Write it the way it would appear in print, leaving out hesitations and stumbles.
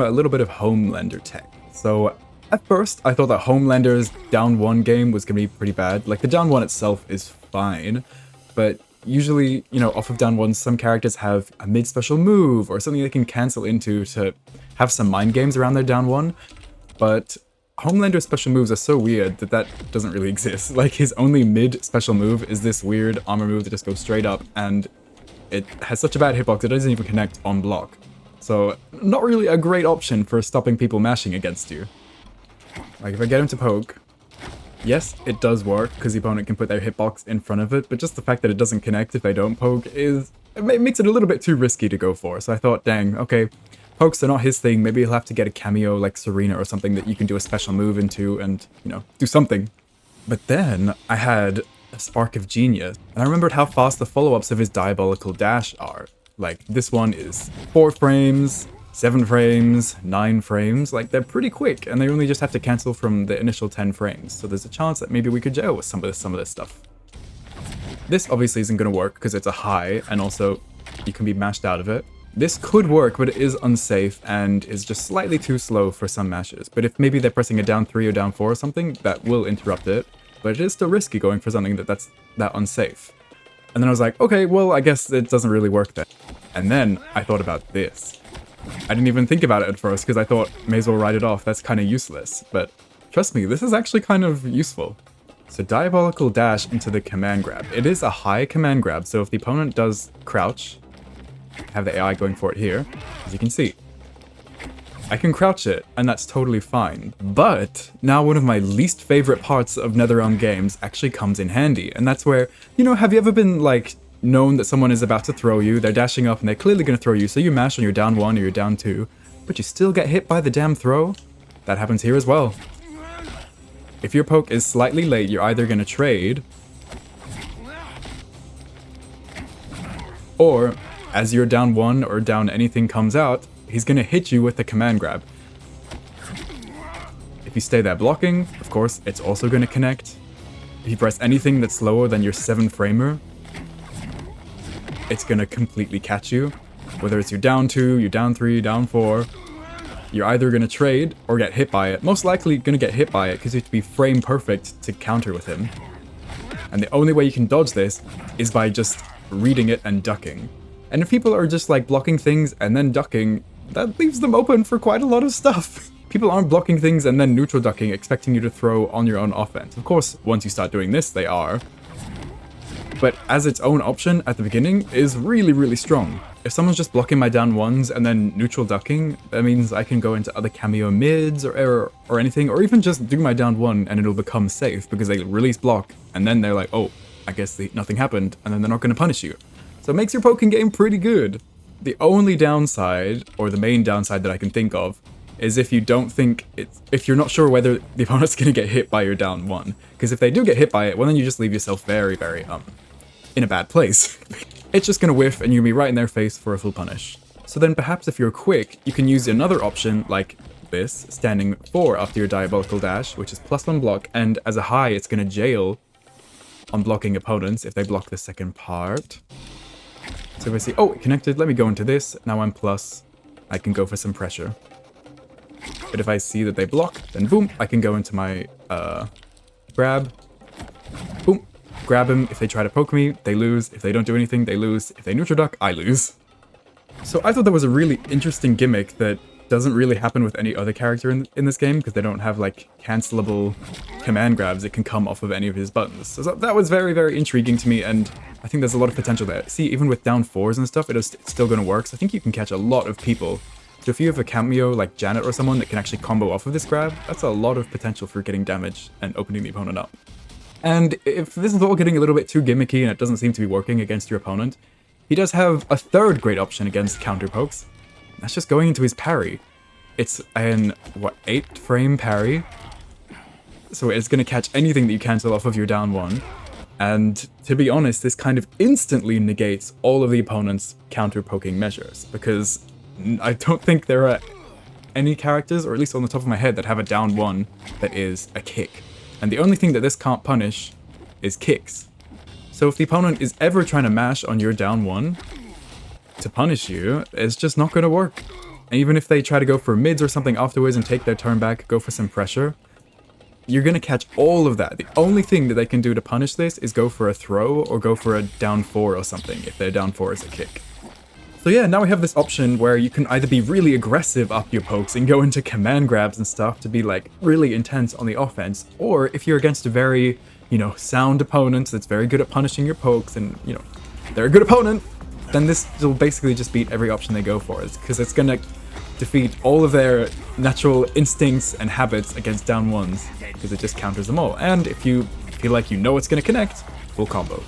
about a little bit of Homelander tech. So at first, I thought that Homelander's down 1 game was going to be pretty bad. Like, the down 1 itself is fine, but usually, you know, off of down 1, some characters have a mid-special move or something they can cancel into to have some mind games around their down 1, but Homelander's special moves are so weird that that doesn't really exist. Like, his only mid-special move is this weird armor move that just goes straight up, and it has such a bad hitbox it doesn't even connect on block. So, not really a great option for stopping people mashing against you. Like, if I get him to poke, yes, it does work, because the opponent can put their hitbox in front of it, but just the fact that it doesn't connect if they don't poke it makes it a little bit too risky to go for. So I thought, dang, okay, pokes are not his thing, maybe he'll have to get a Kameo like Serena or something that you can do a special move into and, you know, do something. But then I had a spark of genius, and I remembered how fast the follow-ups of his diabolical dash are. Like, this one is 4 frames, 7 frames, 9 frames, like they're pretty quick, and they only just have to cancel from the initial 10 frames, so there's a chance that maybe we could jail with some of this stuff. This obviously isn't going to work because it's a high, and also you can be mashed out of it. This could work, but it is unsafe and is just slightly too slow for some mashes, but if maybe they're pressing a down 3 or down 4 or something, that will interrupt it, but it is still risky going for something that's that unsafe. And then I was like, okay, well, I guess it doesn't really work then. And then I thought about this. I didn't even think about it at first because I thought, may as well write it off, that's kind of useless. But trust me, this is actually kind of useful. So diabolical dash into the command grab. It is a high command grab, so if the opponent does crouch, have the AI going for it here, as you can see. I can crouch it, and that's totally fine. But now one of my least favorite parts of NetherRealm games actually comes in handy, and that's where, you know, have you ever been, like, known that someone is about to throw you, they're dashing up, and they're clearly going to throw you, so you mash on your down 1 or your down 2, but you still get hit by the damn throw? That happens here as well. If your poke is slightly late, you're either going to trade, or, as your down 1 or down anything comes out, he's going to hit you with the command grab. If you stay there blocking, of course, it's also going to connect. If you press anything that's slower than your 7 framer, it's going to completely catch you. Whether it's your down 2, your down 3, down 4, you're either going to trade or get hit by it. Most likely going to get hit by it because you have to be frame perfect to counter with him. And the only way you can dodge this is by just reading it and ducking. And if people are just like blocking things and then ducking, that leaves them open for quite a lot of stuff. People aren't blocking things and then neutral ducking, expecting you to throw on your own offense. Of course, once you start doing this, they are. But as its own option at the beginning is really, really strong. If someone's just blocking my down 1s and then neutral ducking, that means I can go into other Kameo mids or anything, or even just do my down 1 and it'll become safe because they release block and then they're like, oh, I guess nothing happened, and then they're not going to punish you. So it makes your poking game pretty good. The only downside, or the main downside that I can think of, is if you don't think if you're not sure whether the opponent's going to get hit by your down 1. Because if they do get hit by it, well then you just leave yourself very, very, in a bad place. It's just going to whiff and you'll be right in their face for a full punish. So then perhaps if you're quick, you can use another option like this, standing 4 after your diabolical dash, which is +1 block, and as a high it's going to jail on blocking opponents if they block the second part. So if I see, oh, it connected, let me go into this, now I'm plus, I can go for some pressure. But if I see that they block, then boom, I can go into my grab, boom, grab him. If they try to poke me, they lose. If they don't do anything, they lose. If they neutral duck, I lose. So I thought that was a really interesting gimmick that doesn't really happen with any other character in this game, because they don't have like cancelable command grabs that can come off of any of his buttons. So that was very, very intriguing to me, and I think there's a lot of potential there. See, even with down 4s and stuff, it's still going to work, so I think you can catch a lot of people. So if you have a Kameo like Janet or someone that can actually combo off of this grab, that's a lot of potential for getting damage and opening the opponent up. And if this is all getting a little bit too gimmicky and it doesn't seem to be working against your opponent, he does have a third great option against counter pokes. That's just going into his parry. It's an, 8 frame parry? So it's going to catch anything that you cancel off of your down 1. And to be honest, this kind of instantly negates all of the opponent's counter poking measures, because I don't think there are any characters, or at least on the top of my head, that have a down 1 that is a kick. And the only thing that this can't punish is kicks. So if the opponent is ever trying to mash on your down 1 to punish you, it's just not going to work. And even if they try to go for mids or something afterwards and take their turn back, go for some pressure, you're gonna catch all of that. The only thing that they can do to punish this is go for a throw or go for a down 4 or something, if their down 4 is a kick. So yeah, now we have this option where you can either be really aggressive up your pokes and go into command grabs and stuff to be like really intense on the offense, or if you're against a very, sound opponent that's very good at punishing your pokes and, they're a good opponent, then this will basically just beat every option they go for, because it's gonna defeat all of their natural instincts and habits against down 1s, because it just counters them all. And if you feel like you know it's gonna connect, full combo.